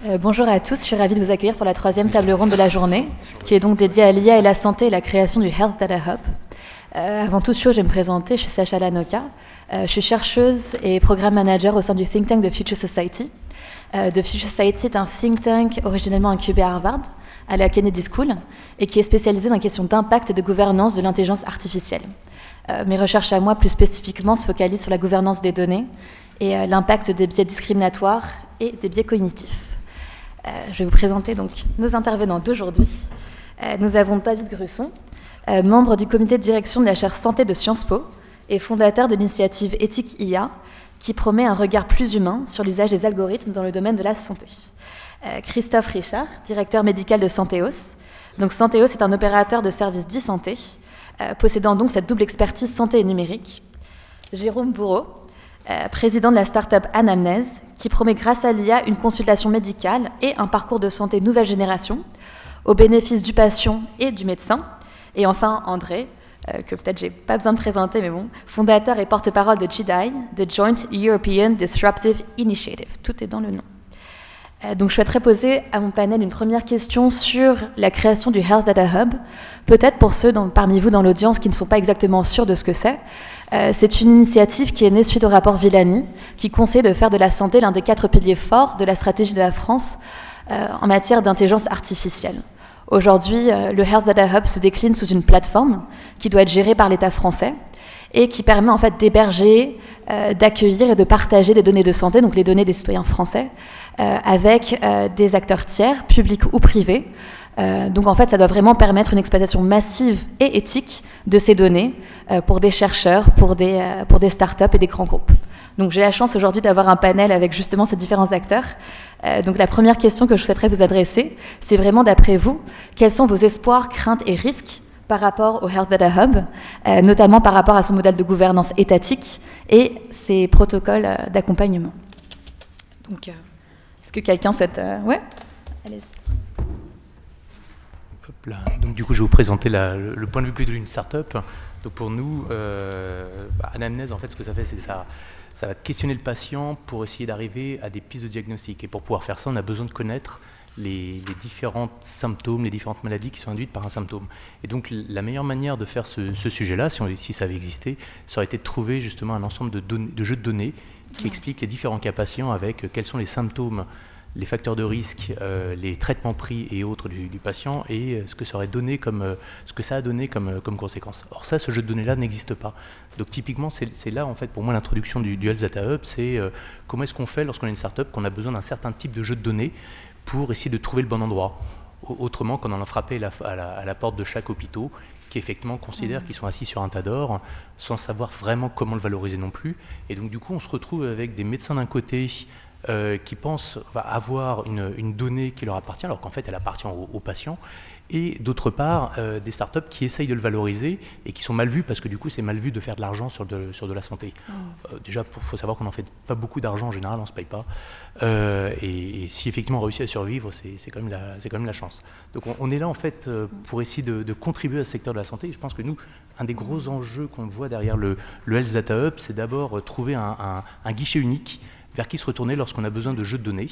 Bonjour à tous, je suis ravie de vous accueillir pour la troisième table ronde de la journée, qui est donc dédiée à l'IA et la santé et la création du Health Data Hub. Avant toute chose, je vais me présenter, je suis Sacha Lanoka, je suis chercheuse et programme manager au sein du think tank de Future Society. The Future Society est un think tank originellement incubé à Harvard, à la Kennedy School, et qui est spécialisé dans les questions d'impact et de gouvernance de l'intelligence artificielle. Mes recherches à moi, plus spécifiquement, se focalisent sur la gouvernance des données et l'impact des biais discriminatoires et des biais cognitifs. Je vais vous présenter donc nos intervenants d'aujourd'hui. Nous avons David Grusson, membre du comité de direction de la chaire santé de Sciences Po et fondateur de l'initiative Éthique IA, qui promet un regard plus humain sur l'usage des algorithmes dans le domaine de la santé. Christophe Richard, directeur médical de Santéos. Donc Santéos est un opérateur de services d'e-santé, possédant donc cette double expertise santé et numérique. Jérôme Bourreau, président de la start-up Anamnèse, qui promet grâce à l'IA une consultation médicale et un parcours de santé nouvelle génération, au bénéfice du patient et du médecin. Et enfin, André, que peut-être j'ai pas besoin de présenter, mais bon, fondateur et porte-parole de JEDI, The Joint European Disruptive Initiative. Tout est dans le nom. Donc je souhaiterais poser à mon panel une première question sur la création du Health Data Hub. Peut-être pour ceux parmi vous dans l'audience qui ne sont pas exactement sûrs de ce que c'est. C'est une initiative qui est née suite au rapport Villani, qui conseille de faire de la santé l'un des 4 piliers forts de la stratégie de la France en matière d'intelligence artificielle. Aujourd'hui, le Health Data Hub se décline sous une plateforme qui doit être gérée par l'État français et qui permet en fait d'héberger, d'accueillir et de partager des données de santé, donc les données des citoyens français, avec des acteurs tiers, publics ou privés. Donc en fait, ça doit vraiment permettre une exploitation massive et éthique de ces données pour des chercheurs, pour des startups et des grands groupes. Donc j'ai la chance aujourd'hui d'avoir un panel avec justement ces différents acteurs. Donc la première question que je souhaiterais vous adresser, c'est vraiment d'après vous, quels sont vos espoirs, craintes et risques par rapport au Health Data Hub, notamment par rapport à son modèle de gouvernance étatique et ses protocoles d'accompagnement. Donc, est-ce que quelqu'un souhaite... Ouais, allez-y. Hop là. Donc du coup, je vais vous présenter le point de vue plutôt d'une start-up. Donc pour nous, Anamnèse, en fait, ce que ça fait, c'est que ça va questionner le patient pour essayer d'arriver à des pistes de diagnostic. Et pour pouvoir faire ça, on a besoin de connaître les différents symptômes, les différentes maladies qui sont induites par un symptôme. Et donc la meilleure manière de faire ce sujet-là, si ça avait existé, ça aurait été de trouver justement un ensemble de jeux de données qui expliquent les différents cas patients avec quels sont les symptômes, les facteurs de risque, les traitements pris et autres du patient et ce que ça a donné comme conséquence. Or ça, ce jeu de données-là n'existe pas. Donc typiquement, c'est là en fait pour moi l'introduction du Health Data Hub, c'est comment est-ce qu'on fait lorsqu'on a une startup, qu'on a besoin d'un certain type de jeu de données pour essayer de trouver le bon endroit. Autrement, qu'on en a frappé à la porte de chaque hôpital, qui effectivement considèrent qu'ils sont assis sur un tas d'or, sans savoir vraiment comment le valoriser non plus. Et donc du coup, on se retrouve avec des médecins d'un côté qui pensent avoir une donnée qui leur appartient, alors qu'en fait elle appartient aux patients, et d'autre part des startups qui essayent de le valoriser et qui sont mal vues parce que du coup c'est mal vu de faire de l'argent sur de la santé. Déjà, il faut savoir qu'on n'en fait pas beaucoup d'argent en général, on ne se paye pas. Et si effectivement on réussit à survivre, c'est quand même la chance. Donc on est là en fait pour essayer de contribuer à ce secteur de la santé. Et je pense que nous, un des gros enjeux qu'on voit derrière le Health Data Hub, c'est d'abord trouver un guichet unique vers qui se retourner lorsqu'on a besoin de jeux de données.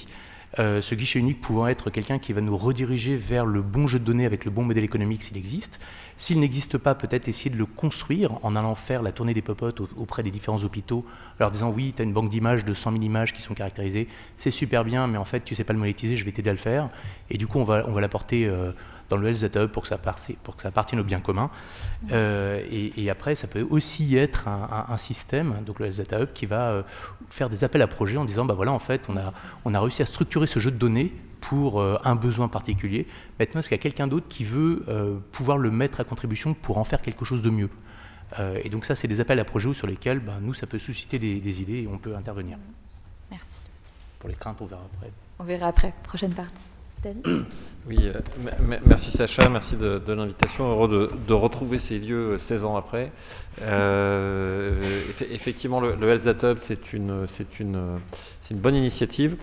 Ce guichet unique pouvant être quelqu'un qui va nous rediriger vers le bon jeu de données avec le bon modèle économique s'il existe. S'il n'existe pas, peut-être essayer de le construire en allant faire la tournée des popotes auprès des différents hôpitaux, leur disant oui, tu as une banque d'images de 100 000 images qui sont caractérisées, c'est super bien, mais en fait tu ne sais pas le monétiser, je vais t'aider à le faire. Et du coup on va l'apporter dans le Health Data Hub pour que ça appartienne au bien commun. Et après, ça peut aussi être un système, donc le Health Data Hub, qui va faire des appels à projets en disant, voilà, en fait, on a réussi à structurer ce jeu de données pour un besoin particulier. Maintenant, est-ce qu'il y a quelqu'un d'autre qui veut pouvoir le mettre à contribution pour en faire quelque chose de mieux ? Et donc ça, c'est des appels à projets sur lesquels, nous, ça peut susciter des idées et on peut intervenir. Merci. Pour les craintes, on verra après. On verra après. Prochaine partie. David ? Oui, merci Sacha, merci de l'invitation. Heureux de retrouver ces lieux 16 ans après. Effectivement, le Health Data Hub, c'est une bonne initiative.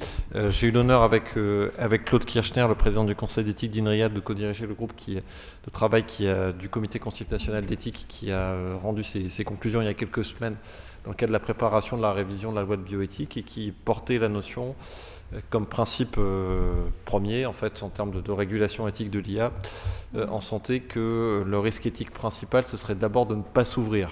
J'ai eu l'honneur avec Claude Kirchner, le président du conseil d'éthique d'INRIAD, de co-diriger le groupe de travail du comité consultatif national d'éthique qui a rendu ses conclusions il y a quelques semaines dans le cadre de la préparation de la révision de la loi de bioéthique et qui portait la notion comme principe premier, en fait, en termes de régulation éthique de l'IA en santé, que le risque éthique principal, ce serait d'abord de ne pas s'ouvrir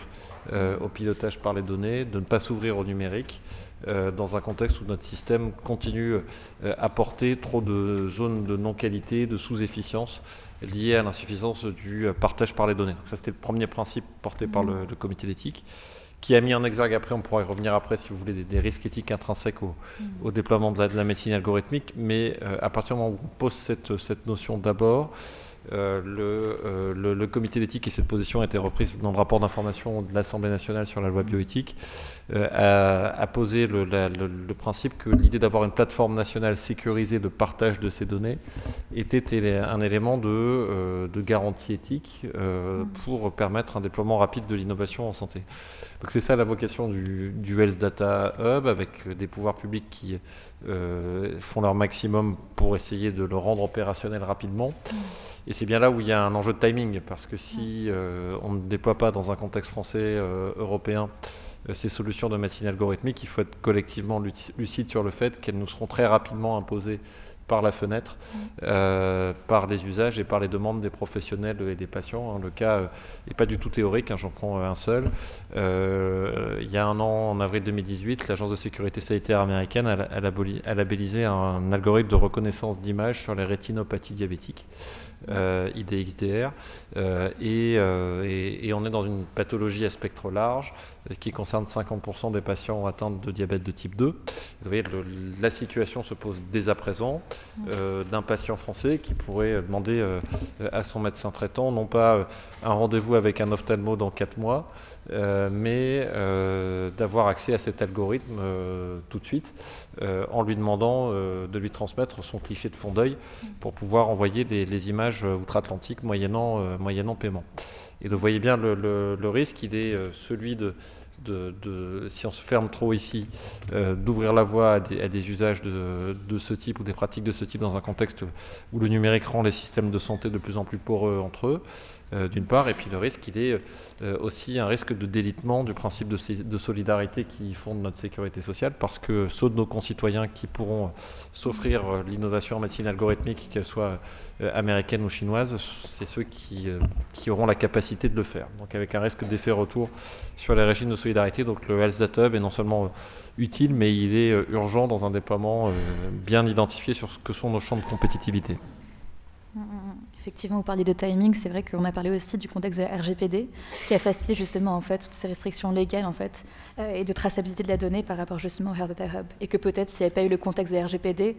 au pilotage par les données, de ne pas s'ouvrir au numérique, dans un contexte où notre système continue à porter trop de zones de non-qualité, de sous-efficience liées à l'insuffisance du partage par les données. Donc ça, c'était le premier principe porté par le comité d'éthique, qui a mis en exergue, après, on pourra y revenir après si vous voulez, des risques éthiques intrinsèques au déploiement de la médecine algorithmique, mais à partir du moment où on pose cette notion d'abord, le comité d'éthique, et cette position a été reprise dans le rapport d'information de l'Assemblée nationale sur la loi bioéthique, a posé le principe que l'idée d'avoir une plateforme nationale sécurisée de partage de ces données était un élément de garantie éthique pour permettre un déploiement rapide de l'innovation en santé. Donc c'est ça la vocation du Health Data Hub, avec des pouvoirs publics qui font leur maximum pour essayer de le rendre opérationnel rapidement. Et c'est bien là où il y a un enjeu de timing, parce que si on ne déploie pas dans un contexte français, européen, ces solutions de médecine algorithmique, il faut être collectivement lucide sur le fait qu'elles nous seront très rapidement imposées par la fenêtre, par les usages et par les demandes des professionnels et des patients. Le cas n'est pas du tout théorique, j'en prends un seul. Il y a un an, en avril 2018, l'Agence de sécurité sanitaire américaine a labellisé un algorithme de reconnaissance d'image sur les rétinopathies diabétiques. IDXDR, et on est dans une pathologie à spectre large qui concerne 50% des patients atteints de diabète de type 2. Vous voyez, la situation se pose dès à présent d'un patient français qui pourrait demander à son médecin traitant non pas un rendez-vous avec un ophtalmo dans 4 mois, mais d'avoir accès à cet algorithme tout de suite, en lui demandant de lui transmettre son cliché de fond d'œil pour pouvoir envoyer les images outre-Atlantique moyennant paiement. Et vous voyez bien le risque, il est celui si on se ferme trop ici, d'ouvrir la voie à des usages de ce type ou des pratiques de ce type dans un contexte où le numérique rend les systèmes de santé de plus en plus poreux entre eux, d'une part, et puis le risque, il est aussi un risque de délitement du principe de solidarité qui fonde notre sécurité sociale, parce que ceux de nos concitoyens qui pourront s'offrir l'innovation en médecine algorithmique, qu'elle soit américaine ou chinoise, c'est ceux qui auront la capacité de le faire. Donc avec un risque d'effet retour sur les régimes de solidarité. Donc le Health Data Hub est non seulement utile, mais il est urgent dans un déploiement bien identifié sur ce que sont nos champs de compétitivité. Effectivement, vous parliez de timing, c'est vrai qu'on a parlé aussi du contexte de la RGPD, qui a facilité justement en fait toutes ces restrictions légales en fait, et de traçabilité de la donnée par rapport justement au Health Data Hub. Et que peut-être s'il n'y avait pas eu le contexte de la RGPD,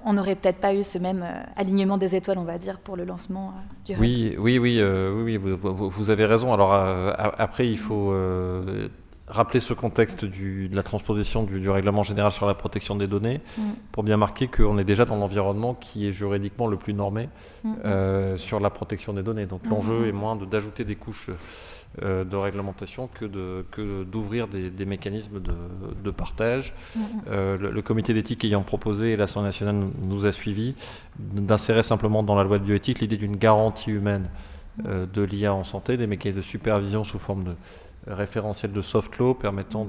on n'aurait peut-être pas eu ce même alignement des étoiles, on va dire, pour le lancement du Hub. Oui, vous avez raison. Alors après, il faut rappeler ce contexte de la transposition du règlement général sur la protection des données, pour bien marquer qu'on est déjà dans l'environnement qui est juridiquement le plus normé sur la protection des données. Donc l'enjeu est moins d'ajouter des couches de réglementation que d'ouvrir des mécanismes de partage. Le comité d'éthique ayant proposé, et l'Assemblée nationale nous a suivis, d'insérer simplement dans la loi de bioéthique l'idée d'une garantie humaine de l'IA en santé, des mécanismes de supervision sous forme de référentiel de soft law permettant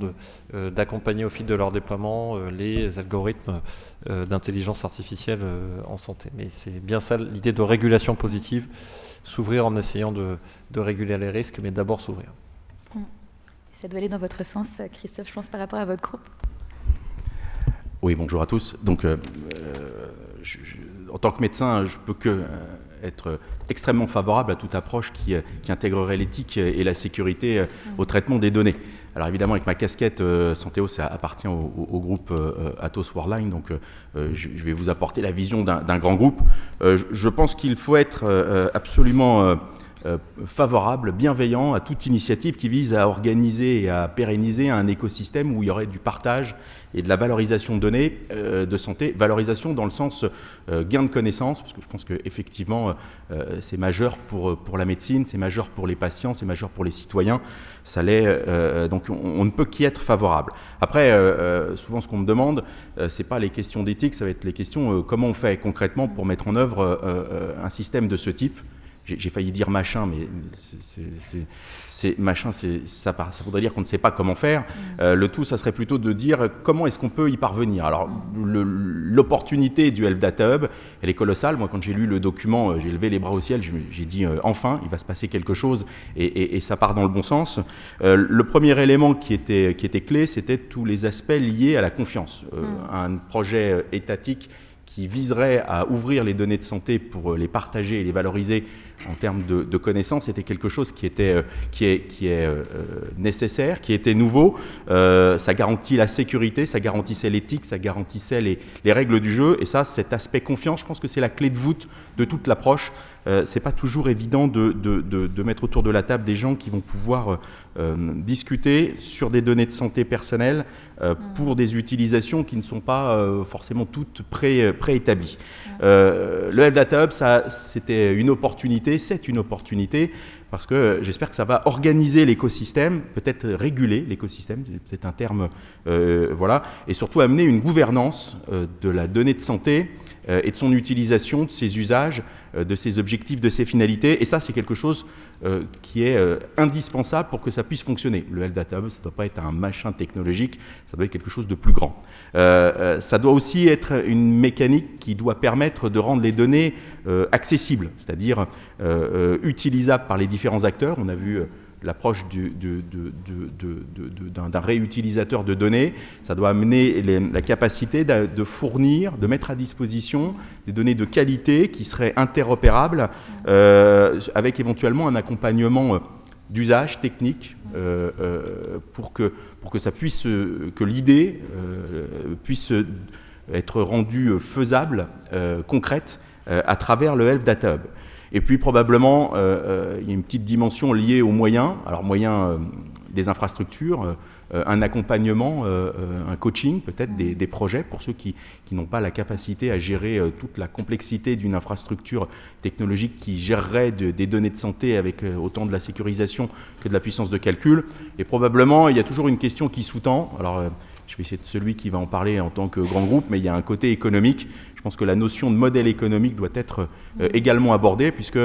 d'accompagner au fil de leur déploiement les algorithmes d'intelligence artificielle en santé. Mais c'est bien ça l'idée de régulation positive, s'ouvrir en essayant de réguler les risques, mais d'abord s'ouvrir. Ça doit aller dans votre sens, Christophe, je pense, par rapport à votre groupe. Oui, bonjour à tous. Donc, en tant que médecin, je peux que être extrêmement favorable à toute approche qui intégrerait l'éthique et la sécurité au traitement des données. Alors évidemment, avec ma casquette Santéo, ça appartient au groupe Atos Worldline, donc je vais vous apporter la vision d'un grand groupe. Je pense qu'il faut être absolument favorable, bienveillant à toute initiative qui vise à organiser et à pérenniser un écosystème où il y aurait du partage et de la valorisation de données de santé, valorisation dans le sens gain de connaissances, parce que je pense qu'effectivement c'est majeur pour la médecine, c'est majeur pour les patients, c'est majeur pour les citoyens, ça l'est, donc on ne peut qu'y être favorable. Après, souvent ce qu'on me demande, c'est pas les questions d'éthique, ça va être les questions comment on fait concrètement pour mettre en œuvre un système de ce type. j'ai failli dire machin, mais machin, ça voudrait dire qu'on ne sait pas comment faire. Le tout, ça serait plutôt de dire comment est-ce qu'on peut y parvenir. Alors, l'opportunité du Health Data Hub, elle est colossale. Moi, quand j'ai lu le document, j'ai levé les bras au ciel, j'ai dit enfin, il va se passer quelque chose, et ça part dans le bon sens. Le premier élément qui était clé, c'était tous les aspects liés à la confiance. Un projet étatique qui viserait à ouvrir les données de santé pour les partager et les valoriser en termes de connaissances, c'était quelque chose qui est nécessaire, qui était nouveau. Ça garantit la sécurité, ça garantissait l'éthique, ça garantissait les règles du jeu. Et ça, cet aspect confiance, je pense que c'est la clé de voûte de toute l'approche. C'est pas toujours évident de mettre autour de la table des gens qui vont pouvoir discuter sur des données de santé personnelles pour des utilisations qui ne sont pas forcément toutes préétablies. Le Health Data Hub, c'était une opportunité, c'est une opportunité, parce que j'espère que ça va organiser l'écosystème, peut-être réguler l'écosystème, c'est peut-être un terme, voilà, et surtout amener une gouvernance de la donnée de santé et de son utilisation, de ses usages, de ses objectifs, de ses finalités. Et ça, c'est quelque chose qui est indispensable pour que ça puisse fonctionner. Le Health Data Hub, ça ne doit pas être un machin technologique, ça doit être quelque chose de plus grand. Ça doit aussi être une mécanique qui doit permettre de rendre les données accessibles, c'est-à-dire utilisables par les différents acteurs. On a vu l'approche d'un réutilisateur de données. Ça doit amener la capacité de fournir, de mettre à disposition des données de qualité qui seraient interopérables avec éventuellement un accompagnement d'usage technique pour que ça puisse, que l'idée puisse être rendue faisable, concrète, à travers le Health Data Hub. Et puis probablement, il y a une petite dimension liée aux moyens. Alors moyens des infrastructures, un accompagnement, un coaching peut-être des projets pour ceux qui n'ont pas la capacité à gérer toute la complexité d'une infrastructure technologique qui gérerait des données de santé avec autant de la sécurisation que de la puissance de calcul. Et probablement, il y a toujours une question qui sous-tend. Alors, je vais essayer de celui qui va en parler en tant que grand groupe, mais il y a un côté économique. Je pense que la notion de modèle économique doit être également abordée, puisque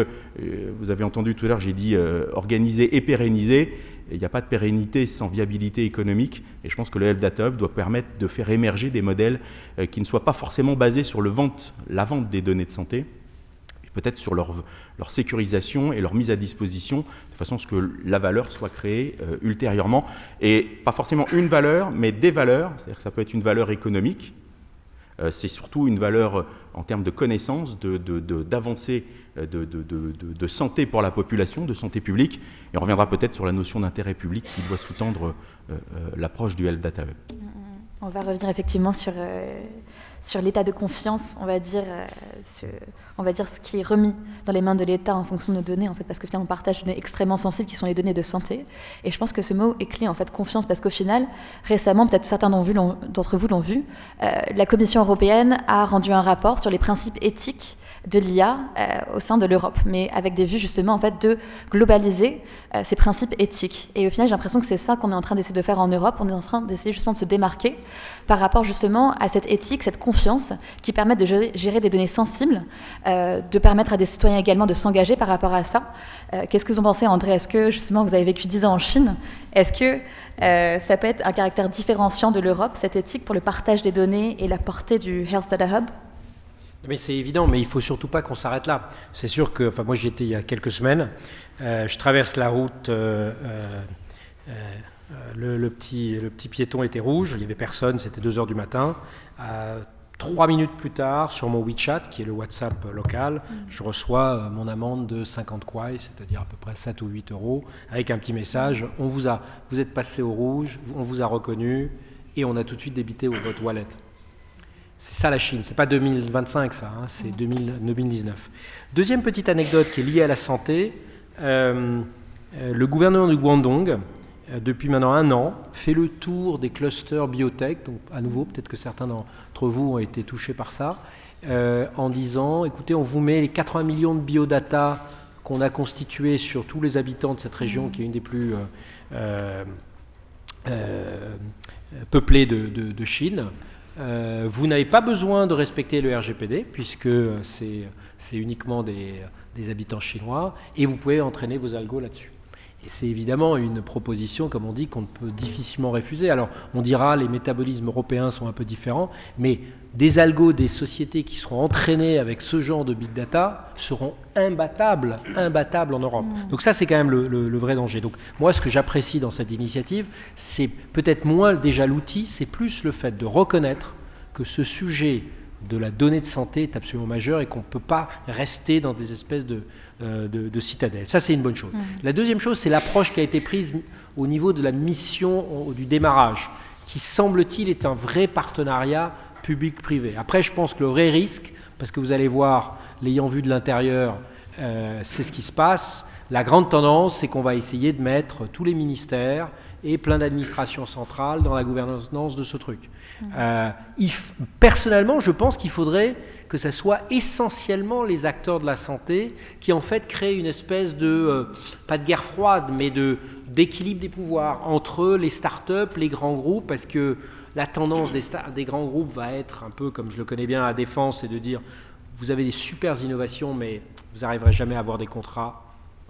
vous avez entendu tout à l'heure, j'ai dit organiser et pérenniser. Il n'y a pas de pérennité sans viabilité économique. Et je pense que le Health Data Hub doit permettre de faire émerger des modèles qui ne soient pas forcément basés sur la vente des données de santé, peut-être sur leur sécurisation et leur mise à disposition, de façon à ce que la valeur soit créée ultérieurement. Et pas forcément une valeur, mais des valeurs, c'est-à-dire que ça peut être une valeur économique, c'est surtout une valeur en termes de connaissances, d'avancée de santé pour la population, de santé publique. Et on reviendra peut-être sur la notion d'intérêt public qui doit sous-tendre l'approche du Health Data Hub. On va revenir effectivement sur l'état de confiance, on va dire ce qui est remis dans les mains de l'État en fonction de nos données, en fait, parce que finalement on partage des données extrêmement sensibles qui sont les données de santé. Et je pense que ce mot est clé, en fait, confiance, parce qu'au final, récemment, peut-être certains d'entre vous l'ont vu, la Commission européenne a rendu un rapport sur les principes éthiques de l'IA au sein de l'Europe, mais avec des vues justement en fait de globaliser ces principes éthiques. Et au final, j'ai l'impression que c'est ça qu'on est en train d'essayer de faire en Europe. On est en train d'essayer justement de se démarquer par rapport justement à cette éthique, cette confiance qui permet de gérer des données sensibles, de permettre à des citoyens également de s'engager par rapport à ça. Qu'est-ce que vous en pensez, André? Est-ce que justement vous avez vécu 10 ans en Chine? Est-ce que ça peut être un caractère différenciant de l'Europe, cette éthique, pour le partage des données et la portée du Health Data Hub? Mais c'est évident, mais il ne faut surtout pas qu'on s'arrête là. C'est sûr que, moi j'y étais il y a quelques semaines, je traverse la route, le petit piéton était rouge, il n'y avait personne, c'était 2h du matin. 3 minutes plus tard, sur mon WeChat, qui est le WhatsApp local, je reçois mon amende de 50 kwai, c'est-à-dire à peu près 7 ou 8 €, avec un petit message, vous êtes passé au rouge, on vous a reconnu, et on a tout de suite débité votre wallet. C'est ça la Chine, c'est pas 2025 ça, c'est 2019. Deuxième petite anecdote qui est liée à la santé, le gouvernement du Guangdong, depuis maintenant 1 an, fait le tour des clusters biotech, donc à nouveau peut-être que certains d'entre vous ont été touchés par ça, en disant, écoutez, on vous met les 80 millions de biodata qu'on a constitués sur tous les habitants de cette région, qui est une des plus peuplées de Chine. Vous n'avez pas besoin de respecter le RGPD, puisque c'est uniquement des habitants chinois, et vous pouvez entraîner vos algos là-dessus. Et c'est évidemment une proposition, comme on dit, qu'on peut difficilement refuser. Alors, on dira les métabolismes européens sont un peu différents, mais des algos des sociétés qui seront entraînées avec ce genre de big data seront imbattables en Europe. Donc ça, c'est quand même le vrai danger. Donc moi, ce que j'apprécie dans cette initiative, c'est peut-être moins déjà l'outil, c'est plus le fait de reconnaître que ce sujet de la donnée de santé est absolument majeur et qu'on ne peut pas rester dans des espèces de citadelles. Ça, c'est une bonne chose. La deuxième chose, c'est l'approche qui a été prise au niveau de la mission du démarrage, qui semble-t-il est un vrai partenariat public-privé. Après, je pense que le vrai risque, parce que vous allez voir, l'ayant vu de l'intérieur, c'est ce qui se passe. La grande tendance, c'est qu'on va essayer de mettre tous les ministères et plein d'administrations centrales dans la gouvernance de ce truc. Personnellement, je pense qu'il faudrait que ce soit essentiellement les acteurs de la santé qui en fait créent une espèce de, pas de guerre froide, mais d'équilibre des pouvoirs entre les startups, les grands groupes, parce que la tendance des grands groupes va être un peu, comme je le connais bien à la défense, c'est de dire vous avez des super innovations, mais vous n'arriverez jamais à avoir des contrats.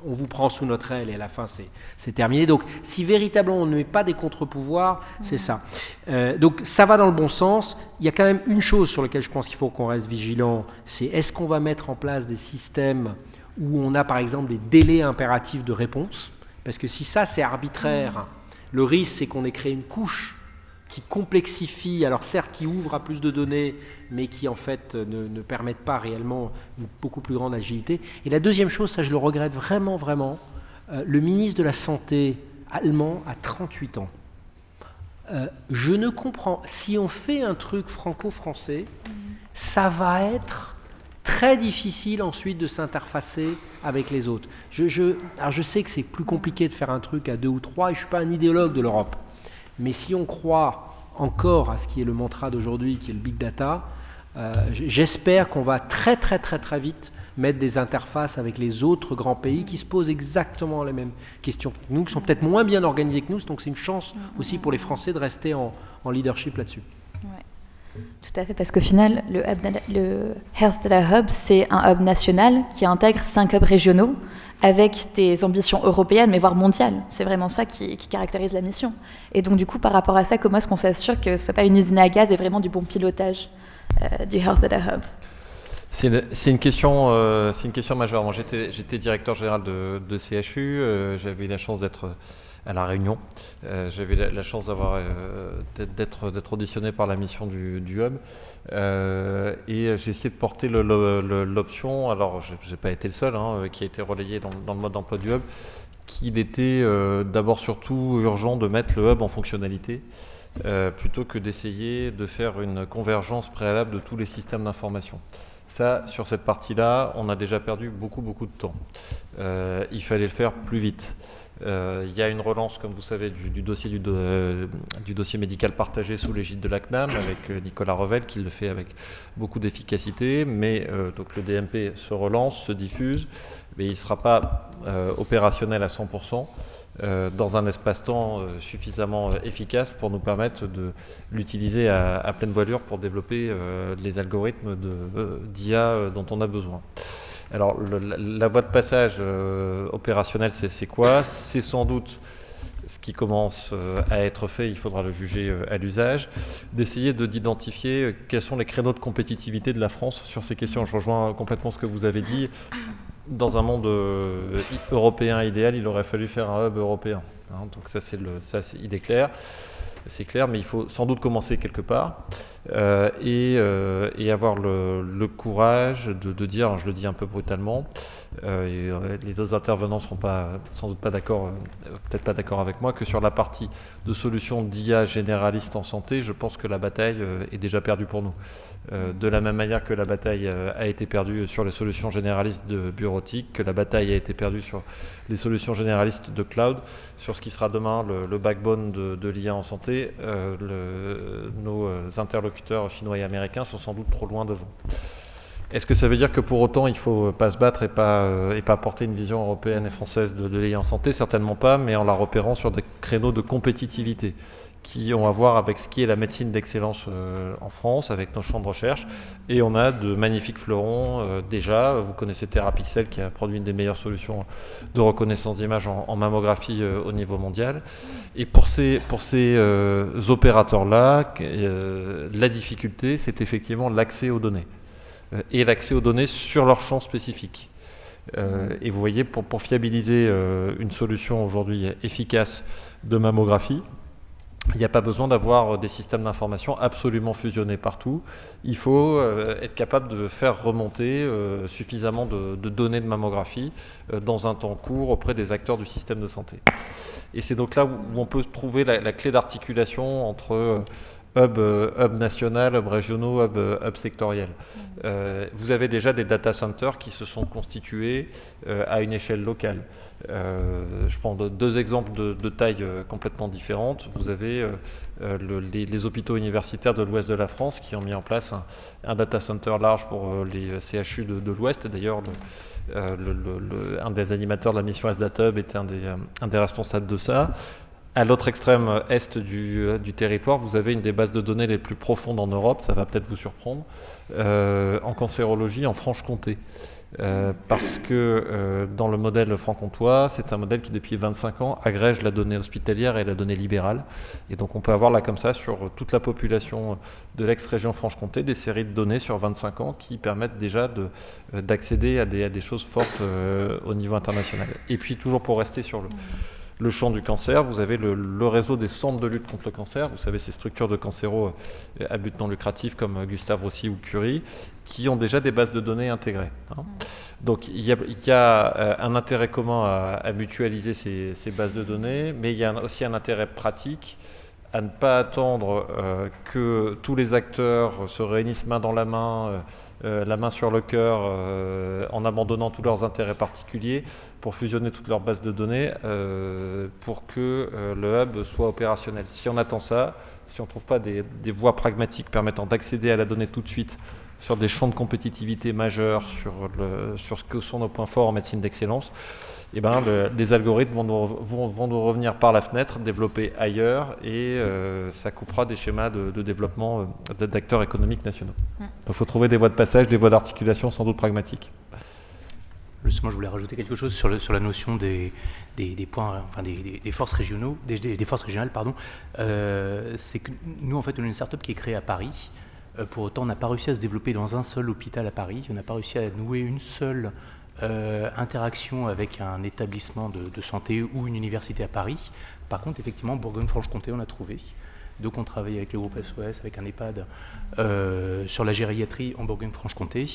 On vous prend sous notre aile et à la fin, c'est terminé. Donc, si véritablement on ne met pas des contre-pouvoirs, c'est ça. Donc, ça va dans le bon sens. Il y a quand même une chose sur laquelle je pense qu'il faut qu'on reste vigilant, c'est est-ce qu'on va mettre en place des systèmes où on a, par exemple, des délais impératifs de réponse? Parce que si ça, c'est arbitraire, le risque, c'est qu'on ait créé une couche qui complexifie, alors certes qui ouvre à plus de données, mais qui en fait ne permettent pas réellement une beaucoup plus grande agilité. Et la deuxième chose, ça je le regrette vraiment, le ministre de la Santé allemand a 38 ans. Je ne comprends, si on fait un truc franco-français, ça va être très difficile ensuite de s'interfacer avec les autres. Alors je sais que c'est plus compliqué de faire un truc à 2 ou 3, et je ne suis pas un idéologue de l'Europe. Mais si on croit encore à ce qui est le mantra d'aujourd'hui, qui est le big data, j'espère qu'on va très vite mettre des interfaces avec les autres grands pays qui se posent exactement les mêmes questions que nous, qui sont peut-être moins bien organisés que nous. Donc c'est une chance aussi pour les Français de rester en leadership là-dessus. Ouais. Tout à fait, parce qu'au final, le Health Data Hub, c'est un hub national qui intègre 5 hubs régionaux avec des ambitions européennes, mais voire mondiales. C'est vraiment ça qui caractérise la mission. Et donc, du coup, par rapport à ça, comment est-ce qu'on s'assure que ce ne soit pas une usine à gaz et vraiment du bon pilotage du Health Data Hub? C'est une question majeure. Moi, j'étais directeur général de CHU. J'avais eu la chance d'être à La Réunion. J'avais la chance d'être auditionné par la mission du Hub. Et j'ai essayé de porter l'option, alors je n'ai pas été le seul, qui a été relayé dans le mode d'emploi du Hub, qu'il était d'abord surtout urgent de mettre le Hub en fonctionnalité, plutôt que d'essayer de faire une convergence préalable de tous les systèmes d'information. Ça, sur cette partie-là, on a déjà perdu beaucoup de temps. Il fallait le faire plus vite. Il y a une relance, comme vous savez, du dossier médical partagé sous l'égide de la CNAM avec Nicolas Revel qui le fait avec beaucoup d'efficacité, mais donc le DMP se relance, se diffuse, mais il ne sera pas opérationnel à 100%. Dans un espace-temps suffisamment efficace pour nous permettre de l'utiliser à pleine voilure pour développer les algorithmes d'IA dont on a besoin. Alors la voie de passage opérationnelle, c'est quoi? C'est sans doute ce qui commence à être fait, il faudra le juger à l'usage, d'essayer d'identifier quels sont les créneaux de compétitivité de la France sur ces questions. Je rejoins complètement ce que vous avez dit. Dans un monde européen idéal, il aurait fallu faire un hub européen. Donc il est clair. C'est clair, mais il faut sans doute commencer quelque part et avoir le courage de dire, alors je le dis un peu brutalement, et les deux intervenants ne seront sans doute pas d'accord, peut-être pas d'accord avec moi, que sur la partie de solutions d'IA généraliste en santé, je pense que la bataille est déjà perdue pour nous. De la même manière que la bataille a été perdue sur les solutions généralistes de bureautique, que la bataille a été perdue sur les solutions généralistes de cloud, sur ce qui sera demain le backbone de l'IA en santé, nos interlocuteurs chinois et américains sont sans doute trop loin devant. Est-ce que ça veut dire que pour autant il ne faut pas se battre et pas porter une vision européenne et française de l'IA en santé? Certainement pas, mais en la repérant sur des créneaux de compétitivité qui ont à voir avec ce qui est la médecine d'excellence en France, avec nos champs de recherche. Et on a de magnifiques fleurons déjà. Vous connaissez Therapixel qui a produit une des meilleures solutions de reconnaissance d'image en mammographie au niveau mondial. Et pour ces opérateurs-là, la difficulté, c'est effectivement l'accès aux données. Et l'accès aux données sur leur champ spécifique. Et vous voyez, pour fiabiliser une solution aujourd'hui efficace de mammographie, il n'y a pas besoin d'avoir des systèmes d'information absolument fusionnés partout. Il faut être capable de faire remonter suffisamment de données de mammographie dans un temps court auprès des acteurs du système de santé. Et c'est donc là où on peut trouver la clé d'articulation entre hub national, hub régionaux, hub sectoriels. Vous avez déjà des data centers qui se sont constitués à une échelle locale. Je prends deux exemples de taille complètement différentes. Vous avez les hôpitaux universitaires de l'ouest de la France qui ont mis en place un data center large pour les CHU de l'ouest. D'ailleurs, un des animateurs de la mission SDATUB était un des responsables de ça. À l'autre extrême est du territoire, vous avez une des bases de données les plus profondes en Europe, ça va peut-être vous surprendre, en cancérologie en Franche-Comté. Parce que dans le modèle franc-comtois, c'est un modèle qui depuis 25 ans agrège la donnée hospitalière et la donnée libérale. Et donc on peut avoir là comme ça sur toute la population de l'ex-région Franche-Comté des séries de données sur 25 ans qui permettent déjà d'accéder à des choses fortes au niveau international. Et puis toujours pour rester sur le champ du cancer, vous avez le réseau des centres de lutte contre le cancer, vous savez ces structures de cancéro à but non lucratif comme Gustave Roussy ou Curie, qui ont déjà des bases de données intégrées. Donc il y a un intérêt commun à mutualiser ces bases de données, mais il y a aussi un intérêt pratique à ne pas attendre que tous les acteurs se réunissent main dans la main sur le cœur, en abandonnant tous leurs intérêts particuliers pour fusionner toutes leurs bases de données pour que le hub soit opérationnel. Si on attend ça, si on ne trouve pas des voies pragmatiques permettant d'accéder à la donnée tout de suite sur des champs de compétitivité majeurs, sur ce que sont nos points forts en médecine d'excellence, eh ben, les algorithmes vont nous revenir par la fenêtre, développés ailleurs, et ça coupera des schémas de développement d'acteurs économiques nationaux. Donc il faut trouver des voies de passage, des voies d'articulation sans doute pragmatiques. Justement, je voulais rajouter quelque chose sur la notion des points, enfin des forces régionaux, des forces régionales, pardon. C'est que nous, en fait, on est une start-up qui est créée à Paris. Pour autant, on n'a pas réussi à se développer dans un seul hôpital à Paris. On n'a pas réussi à nouer une seule interaction avec un établissement de santé ou une université à Paris. Par contre, effectivement, Bourgogne-Franche-Comté, on a trouvé. Donc, on travaille avec le groupe SOS, avec un EHPAD, sur la gériatrie en Bourgogne-Franche-Comté.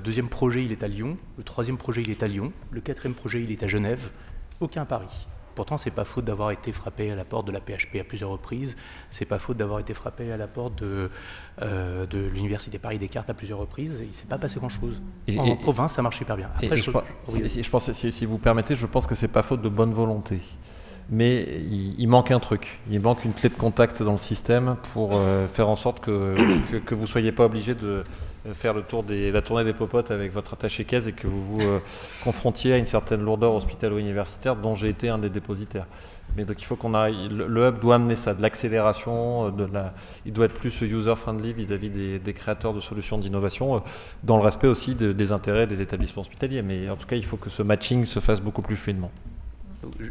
Deuxième projet, il est à Lyon. Le troisième projet, il est à Lyon. Le quatrième projet, il est à Genève. Aucun à Paris. Pourtant, c'est pas faute d'avoir été frappé à la porte de la PHP à plusieurs reprises. C'est pas faute d'avoir été frappé à la porte de l'Université Paris-Descartes à plusieurs reprises. Il s'est pas passé grand-chose. En province, ça marche super bien. Après, je pense, si vous permettez, je pense que c'est pas faute de bonne volonté. Mais il manque un truc. Il manque une clé de contact dans le système pour faire en sorte que vous ne soyez pas obligé de faire la tournée des popotes avec votre attaché caisse et que vous vous confrontiez à une certaine lourdeur hospitalo-universitaire dont j'ai été un des dépositaires. Mais donc il faut le hub doit amener ça, de l'accélération, il doit être plus user-friendly vis-à-vis des créateurs de solutions d'innovation, dans le respect aussi des intérêts des établissements hospitaliers. Mais en tout cas, il faut que ce matching se fasse beaucoup plus fluidement.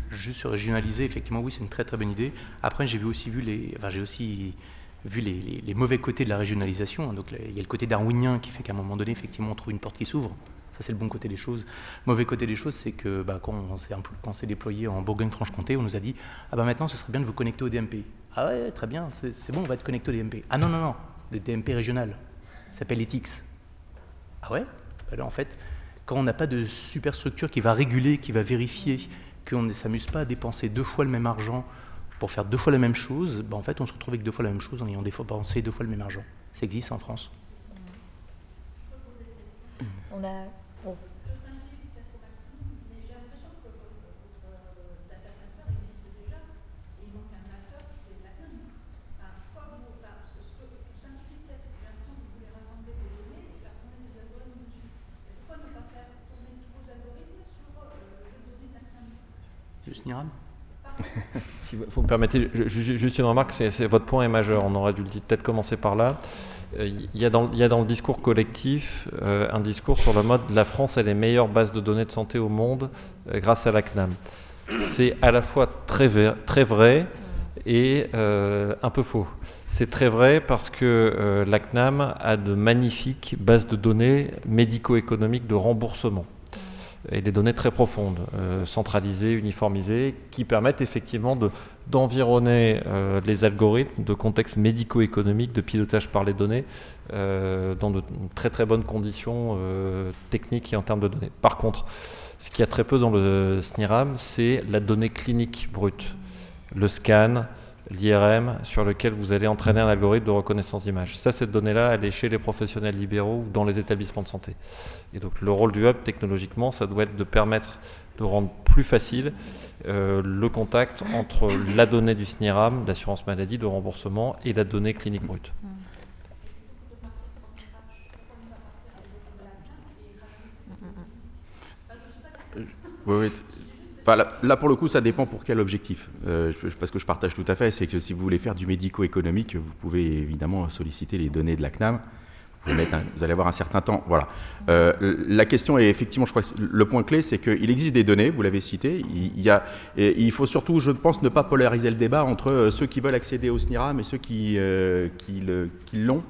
Juste se régionaliser, effectivement, oui, c'est une très très bonne idée. Après, j'ai aussi vu les mauvais côtés de la régionalisation. Donc, il y a le côté darwinien qui fait qu'à un moment donné, effectivement, on trouve une porte qui s'ouvre. Ça, c'est le bon côté des choses. Mauvais côté des choses, c'est que quand on s'est déployé en Bourgogne-Franche-Comté, on nous a dit « Ah maintenant, ce serait bien de vous connecter au DMP. » Ah ouais, très bien, c'est bon, on va être connecté au DMP. Ah non, le DMP régional, ça s'appelle ETICS. Ah ouais? Alors, en fait, quand on n'a pas de superstructure qui va réguler, qui va vérifier qu'on ne s'amuse pas à dépenser 2 fois le même argent pour faire 2 fois la même chose, en fait, on se retrouve avec 2 fois la même chose en ayant dépensé 2 fois le même argent. Ça existe en France. On a... Oh. Juste Niram ? Si vous me permettez, juste une remarque, votre point est majeur, on aurait dû peut-être commencer par là. Il y a dans le discours collectif un discours sur le mode « la France a les meilleures bases de données de santé au monde grâce à la CNAM ». C'est à la fois très vrai et un peu faux. C'est très vrai parce que la CNAM a de magnifiques bases de données médico-économiques de remboursement et des données très profondes, centralisées, uniformisées, qui permettent effectivement d'environner les algorithmes de contexte médico-économique, de pilotage par les données, dans de très très bonnes conditions techniques et en termes de données. Par contre, ce qu'il y a très peu dans le SNIRAM, c'est la donnée clinique brute, le scan, l'IRM, sur lequel vous allez entraîner un algorithme de reconnaissance d'image. Ça, cette donnée-là, elle est chez les professionnels libéraux ou dans les établissements de santé. Et donc, le rôle du hub, technologiquement, ça doit être de permettre de rendre plus facile le contact entre la donnée du SNIRAM, d'assurance maladie, de remboursement, et la donnée clinique brute. Oui. Enfin, là, pour le coup, ça dépend pour quel objectif. Parce que je partage tout à fait, c'est que si vous voulez faire du médico-économique, vous pouvez évidemment solliciter les données de la CNAM. Vous allez avoir un certain temps. Voilà. La question est effectivement, je crois que le point clé, c'est qu'il existe des données, vous l'avez cité. Il faut surtout, je pense, ne pas polariser le débat entre ceux qui veulent accéder au SNIRAM et ceux qui l'ont.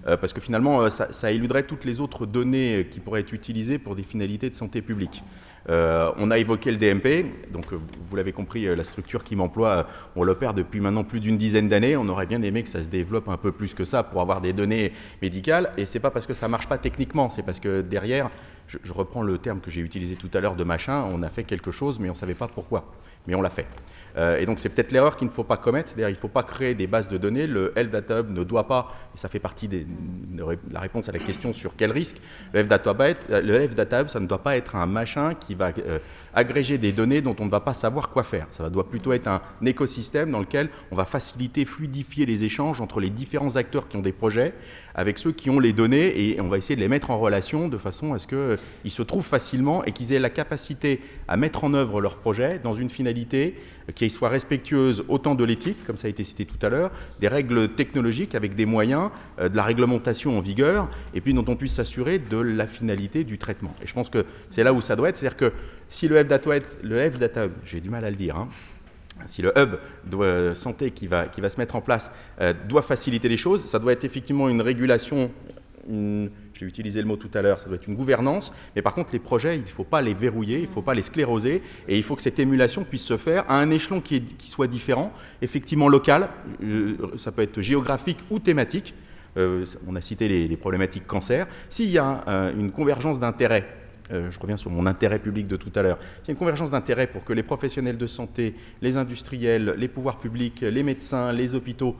Parce que finalement, ça éluderait toutes les autres données qui pourraient être utilisées pour des finalités de santé publique. On a évoqué le DMP, donc vous l'avez compris, la structure qui m'emploie, on l'opère depuis maintenant plus d'une dizaine d'années. On aurait bien aimé que ça se développe un peu plus que ça pour avoir des données médicales. Et c'est pas parce que ça marche pas techniquement, c'est parce que derrière, je reprends le terme que j'ai utilisé tout à l'heure de machin, on a fait quelque chose, mais on savait pas pourquoi. Mais on l'a fait. Et donc c'est peut-être l'erreur qu'il ne faut pas commettre, c'est-à-dire il ne faut pas créer des bases de données, le Health Data Hub ne doit pas, et ça fait partie de la réponse à la question sur quel risque, le Health Data Hub, ça ne doit pas être un machin qui va agréger des données dont on ne va pas savoir quoi faire. Ça doit plutôt être un écosystème dans lequel on va faciliter, fluidifier les échanges entre les différents acteurs qui ont des projets avec ceux qui ont les données, et on va essayer de les mettre en relation de façon à ce qu'ils se trouvent facilement et qu'ils aient la capacité à mettre en œuvre leur projet dans une finalité qui soit respectueuse autant de l'éthique, comme ça a été cité tout à l'heure, des règles technologiques avec des moyens, de la réglementation en vigueur, et puis dont on puisse s'assurer de la finalité du traitement. Et je pense que c'est là où ça doit être, c'est-à-dire que si le Health Data Hub, j'ai du mal à le dire, si le hub santé qui va se mettre en place doit faciliter les choses, ça doit être effectivement une régulation, j'ai utilisé le mot tout à l'heure, ça doit être une gouvernance, mais par contre les projets, il ne faut pas les verrouiller, il ne faut pas les scléroser, et il faut que cette émulation puisse se faire à un échelon qui soit différent, effectivement local, ça peut être géographique ou thématique, on a cité les problématiques cancer. S'il y a une convergence d'intérêts, je reviens sur mon intérêt public de tout à l'heure, s'il y a une convergence d'intérêts pour que les professionnels de santé, les industriels, les pouvoirs publics, les médecins, les hôpitaux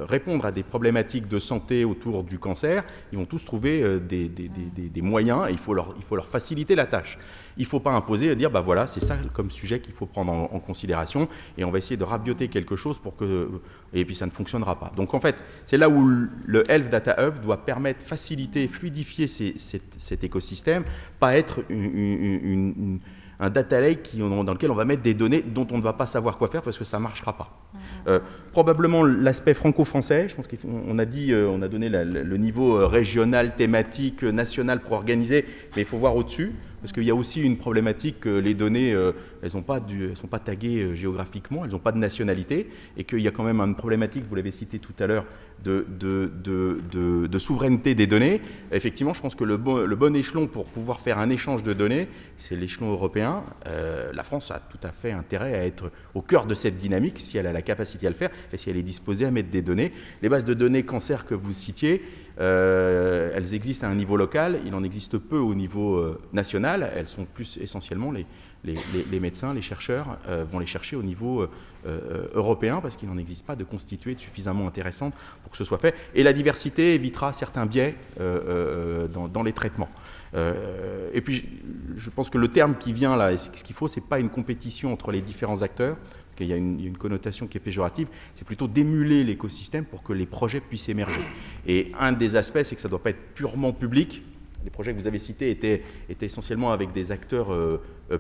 répondre à des problématiques de santé autour du cancer, ils vont tous trouver des moyens, et il faut leur faciliter la tâche. Il ne faut pas imposer et dire, bah voilà, c'est ça comme sujet qu'il faut prendre en considération, et on va essayer de rabioter quelque chose et puis ça ne fonctionnera pas. Donc en fait, c'est là où le Health Data Hub doit permettre, faciliter, fluidifier cet écosystème, pas être un data lake dans lequel on va mettre des données dont on ne va pas savoir quoi faire parce que ça ne marchera pas. Probablement l'aspect franco-français, je pense qu'on a dit, on a donné le niveau régional, thématique, national pour organiser, mais il faut voir au-dessus. Parce qu'il y a aussi une problématique que les données, elles sont pas taguées géographiquement, elles n'ont pas de nationalité, et qu'il y a quand même une problématique, vous l'avez cité tout à l'heure, de souveraineté des données. Effectivement, je pense que le bon échelon pour pouvoir faire un échange de données, c'est l'échelon européen. La France a tout à fait intérêt à être au cœur de cette dynamique, si elle a la capacité à le faire, et si elle est disposée à mettre des données. Les bases de données cancer que vous citiez, elles existent à un niveau local, il en existe peu au niveau national. Elles sont plus essentiellement les médecins, les chercheurs vont les chercher au niveau européen parce qu'il n'en existe pas de constituée suffisamment intéressante pour que ce soit fait. Et la diversité évitera certains biais dans les traitements. Et puis je pense que le terme qui vient là, ce qu'il faut, c'est pas une compétition entre les différents acteurs. Il y a une connotation qui est péjorative, c'est plutôt d'émuler l'écosystème pour que les projets puissent émerger. Et un des aspects, c'est que ça ne doit pas être purement public. les projets que vous avez cités étaient essentiellement avec des acteurs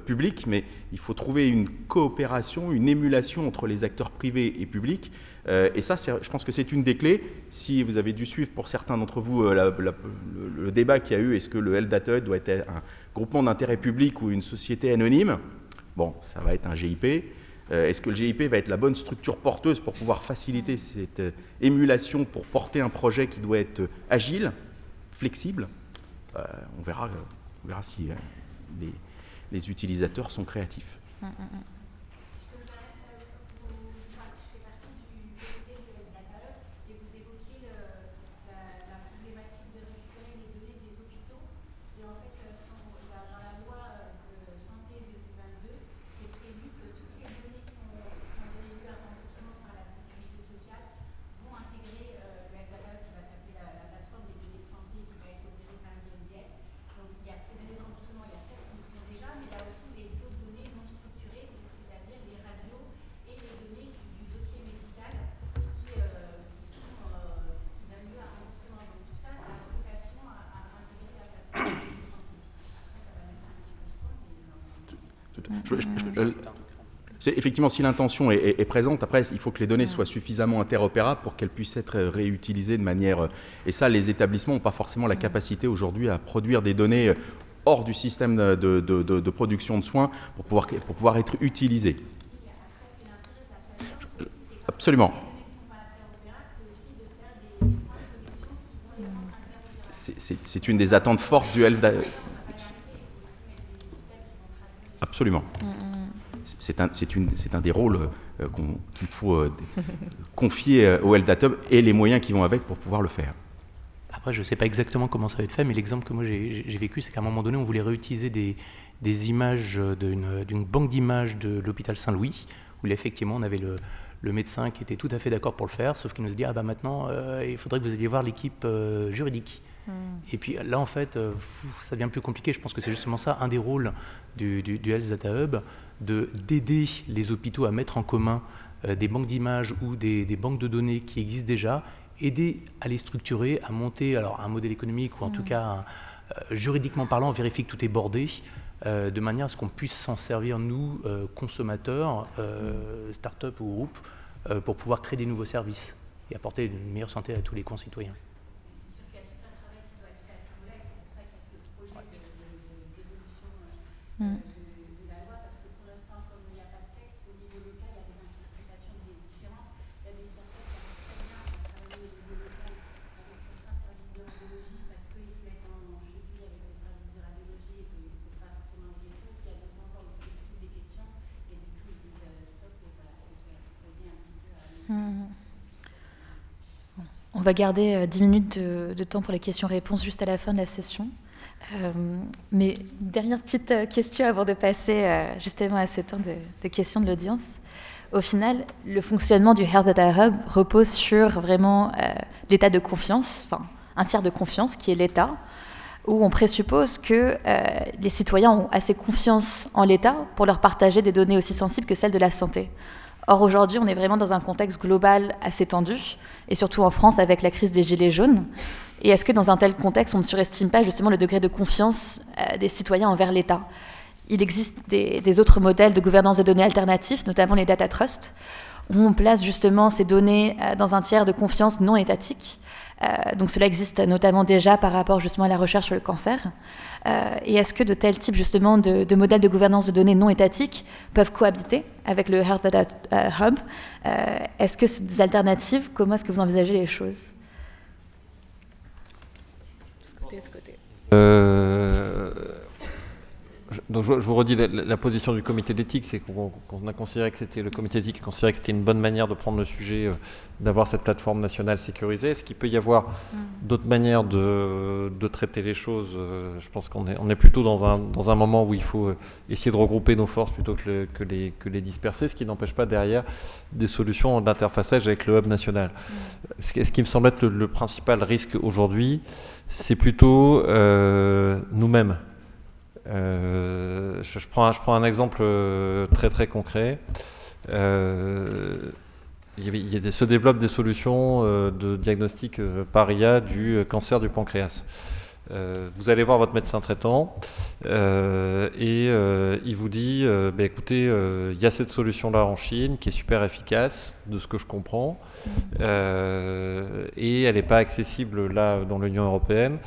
publics, mais il faut trouver une coopération, une émulation entre les acteurs privés et publics. Et ça, je pense que c'est une des clés. Si vous avez dû suivre pour certains d'entre vous le débat qu'il y a eu, est-ce que le Health Data Hub doit être un groupement d'intérêt public ou une société anonyme? Bon, ça va être un GIP. Est-ce que le GIP va être la bonne structure porteuse pour pouvoir faciliter cette émulation pour porter un projet qui doit être agile, flexible? On verra si les utilisateurs sont créatifs. Effectivement, si l'intention est présente, après, il faut que les données soient suffisamment interopérables pour qu'elles puissent être réutilisées de manière... Et ça, les établissements n'ont pas forcément la capacité aujourd'hui à produire des données hors du système de production de soins pour pouvoir être utilisées. Absolument. C'est une des attentes fortes du Health Data. Absolument. C'est un des rôles qu'il faut confier au Health Data Hub et les moyens qui vont avec pour pouvoir le faire. Après, je ne sais pas exactement comment ça va être fait, mais l'exemple que moi j'ai vécu, c'est qu'à un moment donné, on voulait réutiliser des images d'une banque d'images de l'hôpital Saint-Louis, où là, effectivement, on avait le médecin qui était tout à fait d'accord pour le faire, sauf qu'il nous a dit « Ah bah maintenant, il faudrait que vous alliez voir l'équipe juridique ». Et puis là, en fait, ça devient plus compliqué. Je pense que c'est justement ça, un des rôles du Health Data Hub, d'aider les hôpitaux à mettre en commun des banques d'images ou des banques de données qui existent déjà, aider à les structurer, à monter alors, un modèle économique ou en tout cas, juridiquement parlant, on vérifie que tout est bordé, de manière à ce qu'on puisse s'en servir, nous, consommateurs, start-up ou groupes, pour pouvoir créer des nouveaux services et apporter une meilleure santé à tous les concitoyens. Mm. De la loi, parce que pour l'instant, comme il n'y a pas de texte, au niveau local, il y a des interprétations différentes. Il y a des startups qui arrivent très bien à travailler au niveau local avec certains services de radiologie parce qu'ils se mettent en cheville avec le service de radiologie et qu'ils ne se posent pas forcément des questions. Puis il y a d'autres encore où ils se posent des questions et du coup ils disent stop et voilà, c'est fait. Il faut aider un petit peu à... On va garder 10 minutes de temps pour les questions-réponses juste à la fin de la session. Mais une dernière petite question avant de passer justement à ce temps de questions de l'audience. Au final, le fonctionnement du Health Data Hub repose sur vraiment l'état de confiance, enfin un tiers de confiance qui est l'État, où on présuppose que les citoyens ont assez confiance en l'État pour leur partager des données aussi sensibles que celles de la santé. Or, aujourd'hui, on est vraiment dans un contexte global assez tendu, et surtout en France avec la crise des Gilets jaunes. Et est-ce que dans un tel contexte, on ne surestime pas justement le degré de confiance des citoyens envers l'État ? Il existe des autres modèles de gouvernance des données alternatifs, notamment les data trusts, où on place justement ces données dans un tiers de confiance non étatique. Donc cela existe notamment déjà par rapport justement à la recherche sur le cancer. Et est-ce que de tels types justement de modèles de gouvernance de données non étatiques peuvent cohabiter avec le Health Data Hub ? Est-ce que c'est des alternatives ? Comment est-ce que vous envisagez les choses ? Donc je vous redis la position du comité d'éthique, c'est qu'on a considéré que c'était le comité d'éthique a considéré que c'était une bonne manière de prendre le sujet, d'avoir cette plateforme nationale sécurisée. Est-ce qu'il peut y avoir d'autres manières de traiter les choses ? Je pense qu'on est plutôt dans un moment où il faut essayer de regrouper nos forces plutôt que les disperser, ce qui n'empêche pas derrière des solutions d'interfaçage avec le hub national. Ce qui me semble être le principal risque aujourd'hui, c'est plutôt nous-mêmes. Je prends un exemple très très concret. Se développent des solutions de diagnostic par IA du cancer du pancréas. Vous allez voir votre médecin traitant et il vous dit écoutez, il y a cette solution-là en Chine qui est super efficace, de ce que je comprends, et elle n'est pas accessible là dans l'Union européenne.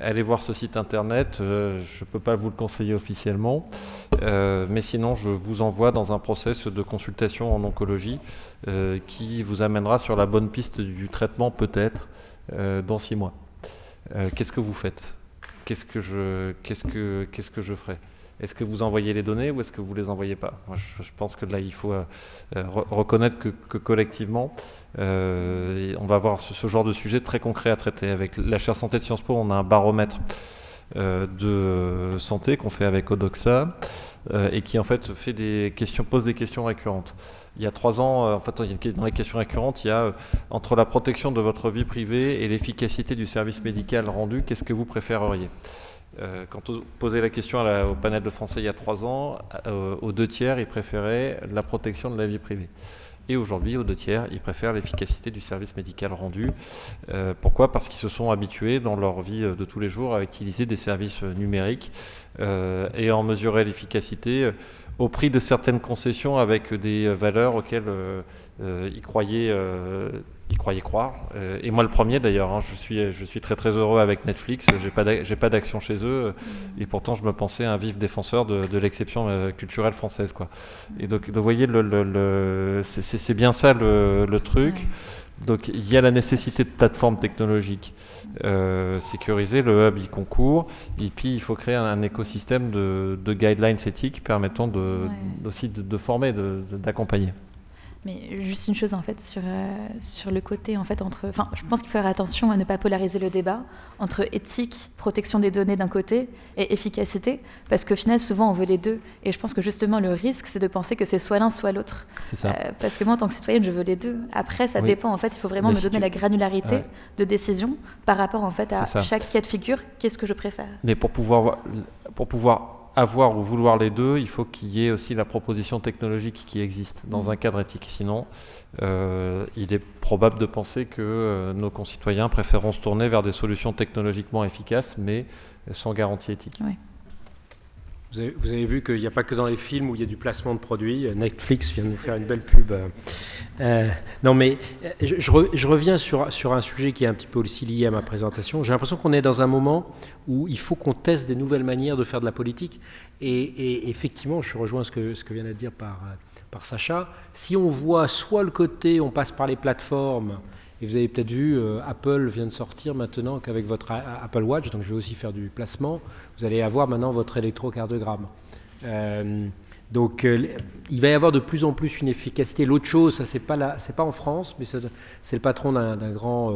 Allez voir ce site internet, je ne peux pas vous le conseiller officiellement, mais sinon je vous envoie dans un process de consultation en oncologie qui vous amènera sur la bonne piste du traitement peut-être dans 6 mois. Qu'est-ce que vous faites ? Qu'est-ce que je ferai ? Est-ce que vous envoyez les données ou est-ce que vous ne les envoyez pas ? Moi, je pense que là, il faut reconnaître que collectivement, on va avoir ce genre de sujet très concret à traiter. Avec la chaire santé de Sciences Po, on a un baromètre de santé qu'on fait avec Odoxa et qui en fait pose des questions récurrentes. Il y a 3 ans, dans les questions récurrentes, il y a entre la protection de votre vie privée et l'efficacité du service médical rendu, qu'est-ce que vous préféreriez ? Quand on posait la question au panel de Français il y a 3 ans, aux 2/3, ils préféraient la protection de la vie privée. Et aujourd'hui, aux 2/3, ils préfèrent l'efficacité du service médical rendu. Pourquoi ? Parce qu'ils se sont habitués dans leur vie de tous les jours à utiliser des services numériques et à en mesurer l'efficacité au prix de certaines concessions avec des valeurs auxquelles ils croyaient croire. Et moi le premier d'ailleurs, hein, je suis très très heureux avec Netflix, j'ai pas d'action chez eux, et pourtant je me pensais un vif défenseur de l'exception culturelle française, quoi. Et donc vous voyez, c'est bien ça le truc. Donc il y a la nécessité de plateformes technologiques sécurisées, le hub y concourt, et puis il faut créer un écosystème de guidelines éthiques permettant aussi de former, d'accompagner. Mais juste une chose en fait sur le côté en fait je pense qu'il faut faire attention à ne pas polariser le débat entre éthique, protection des données d'un côté et efficacité, parce qu'au final souvent on veut les deux, et je pense que justement le risque c'est de penser que c'est soit l'un soit l'autre. C'est ça. Parce que moi en tant que citoyenne je veux les deux. Après ça dépend en fait, il faut vraiment me donner la granularité de décision par rapport en fait à chaque cas de figure, qu'est-ce que je préfère. Mais pour pouvoir avoir ou vouloir les deux, il faut qu'il y ait aussi la proposition technologique qui existe dans un cadre éthique. Sinon, il est probable de penser que nos concitoyens préféreront se tourner vers des solutions technologiquement efficaces, mais sans garantie éthique. Oui. Vous avez vu qu'il n'y a pas que dans les films où il y a du placement de produits. Netflix vient de nous faire une belle pub. Non, mais je reviens sur un sujet qui est un petit peu aussi lié à ma présentation. J'ai l'impression qu'on est dans un moment où il faut qu'on teste des nouvelles manières de faire de la politique. Et effectivement, je rejoins ce que vient de dire par Sacha. Si on voit soit le côté, on passe par les plateformes, et vous avez peut-être vu, Apple vient de sortir maintenant qu'avec votre Apple Watch, donc je vais aussi faire du placement, vous allez avoir maintenant votre électrocardiogramme. Donc il va y avoir de plus en plus une efficacité. L'autre chose, ça c'est pas en France, mais c'est le patron d'un grand,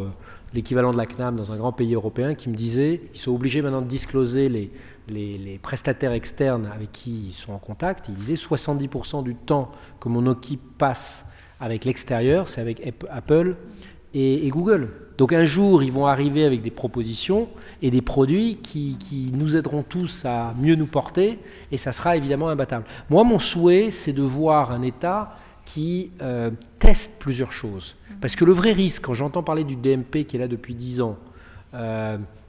l'équivalent de la CNAM dans un grand pays européen, qui me disait, ils sont obligés maintenant de discloser les prestataires externes avec qui ils sont en contact. Il disait 70% du temps que mon équipe passe avec l'extérieur, c'est avec Apple et Google. Donc un jour, ils vont arriver avec des propositions et des produits qui nous aideront tous à mieux nous porter, et ça sera évidemment imbattable. Moi, mon souhait, c'est de voir un État qui teste plusieurs choses. Parce que le vrai risque, quand j'entends parler du DMP qui est là depuis 10 ans,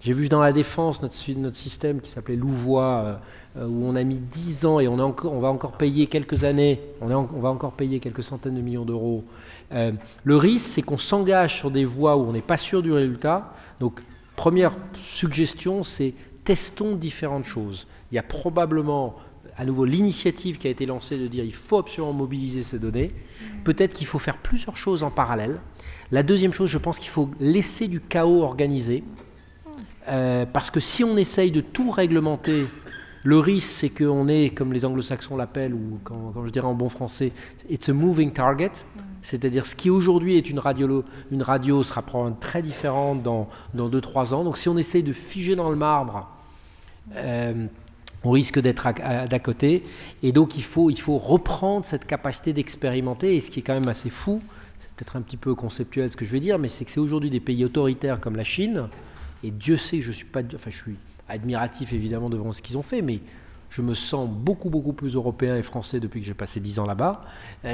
j'ai vu dans la défense notre système qui s'appelait Louvois, où on a mis 10 ans et on va encore payer quelques années, on va encore payer quelques centaines de millions d'euros. Le risque, c'est qu'on s'engage sur des voies où on n'est pas sûr du résultat. Donc, première suggestion, c'est testons différentes choses. Il y a probablement, à nouveau, l'initiative qui a été lancée de dire il faut absolument mobiliser ces données. Peut-être qu'il faut faire plusieurs choses en parallèle. La deuxième chose, je pense qu'il faut laisser du chaos organisé. Parce que si on essaye de tout réglementer, le risque, c'est qu'on est, comme les anglo-saxons l'appellent, ou quand je dirais en bon français, it's a moving target. C'est-à-dire ce qui aujourd'hui est une radio sera probablement très différente dans 2-3 ans. Donc si on essaye de figer dans le marbre, on risque d'être d'à côté. Et donc il faut reprendre cette capacité d'expérimenter. Et ce qui est quand même assez fou, c'est peut-être un petit peu conceptuel ce que je vais dire, mais c'est que c'est aujourd'hui des pays autoritaires comme la Chine, et Dieu sait que je suis admiratif évidemment devant ce qu'ils ont fait, mais je me sens beaucoup plus européen et français depuis que j'ai passé 10 ans là-bas,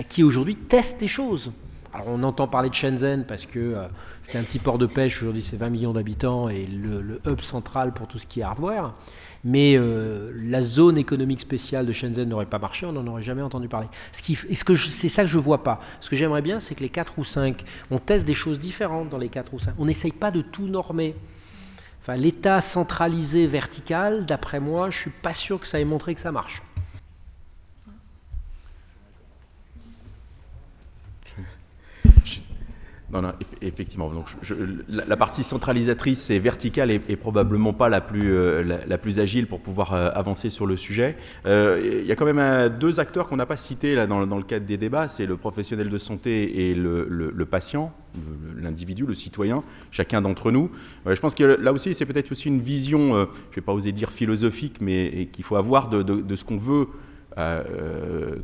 qui aujourd'hui testent des choses. Alors on entend parler de Shenzhen parce que c'était un petit port de pêche, aujourd'hui c'est 20 millions d'habitants et le hub central pour tout ce qui est hardware. Mais la zone économique spéciale de Shenzhen n'aurait pas marché, on n'en aurait jamais entendu parler. C'est ça que je ne vois pas. Ce que j'aimerais bien, c'est que les 4 ou 5, on teste des choses différentes dans les 4 ou 5. On n'essaye pas de tout normer. Enfin, l'État centralisé vertical, d'après moi, je ne suis pas sûr que ça ait montré que ça marche. Non, effectivement. Donc, la partie centralisatrice et verticale est probablement pas la plus agile pour pouvoir avancer sur le sujet. Il y a quand même 2 acteurs qu'on n'a pas cités là, dans le cadre des débats, c'est le professionnel de santé et le patient, l'individu, le citoyen, chacun d'entre nous. Je pense que là aussi, c'est peut-être aussi une vision, je ne vais pas oser dire philosophique, mais qu'il faut avoir de ce qu'on veut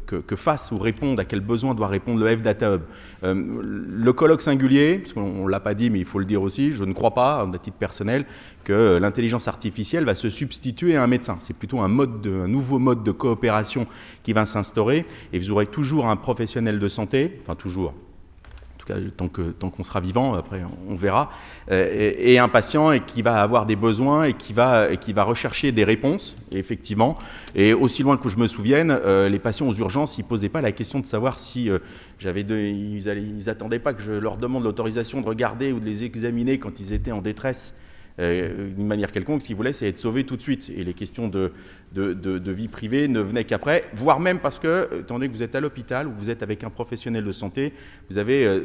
que fasse ou réponde, à quel besoin doit répondre le Health Data Hub. Le colloque singulier, parce qu'on ne l'a pas dit mais il faut le dire aussi, je ne crois pas, à titre personnel, que l'intelligence artificielle va se substituer à un médecin. C'est plutôt un nouveau mode de coopération qui va s'instaurer, et vous aurez toujours un professionnel de santé, enfin toujours, tant qu'on sera vivant, après on verra, et un patient et qui va avoir des besoins et qui va rechercher des réponses, effectivement. Et aussi loin que je me souvienne, les patients aux urgences, ils ne posaient pas la question de savoir si ils n'attendaient pas que je leur demande l'autorisation de regarder ou de les examiner quand ils étaient en détresse d'une manière quelconque. Ce qu'ils voulaient, c'est être sauvés tout de suite. Et les questions de vie privée ne venaient qu'après, voire même parce que, étant donné que vous êtes à l'hôpital ou vous êtes avec un professionnel de santé, vous avez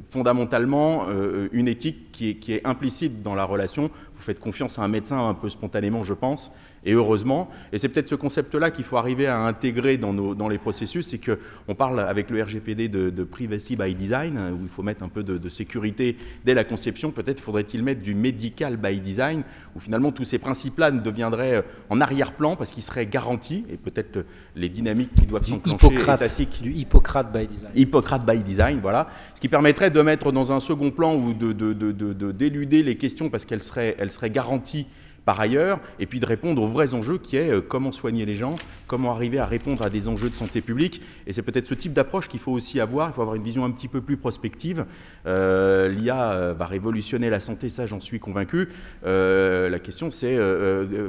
fondamentalement une éthique qui est implicite dans la relation. Vous faites confiance à un médecin un peu spontanément, je pense, et heureusement. Et c'est peut-être ce concept-là qu'il faut arriver à intégrer dans les processus, c'est qu'on parle avec le RGPD de privacy by design, où il faut mettre un peu de sécurité dès la conception. Peut-être faudrait-il mettre du medical by design, où finalement tous ces principes-là ne deviendraient en arrière-plan parce qu'ils seraient garantis, et peut-être les dynamiques qui doivent s'enclencher étatiques. Du Hippocrate by design. Hippocrate by design, voilà. Ce qui permettrait de mettre dans un second plan ou d'éluder les questions parce qu'elles seraient garanties par ailleurs, et puis de répondre aux vrais enjeux qui est comment soigner les gens, comment arriver à répondre à des enjeux de santé publique. Et c'est peut-être ce type d'approche qu'il faut aussi avoir. Il faut avoir une vision un petit peu plus prospective. L'IA va révolutionner la santé, ça j'en suis convaincu. La question c'est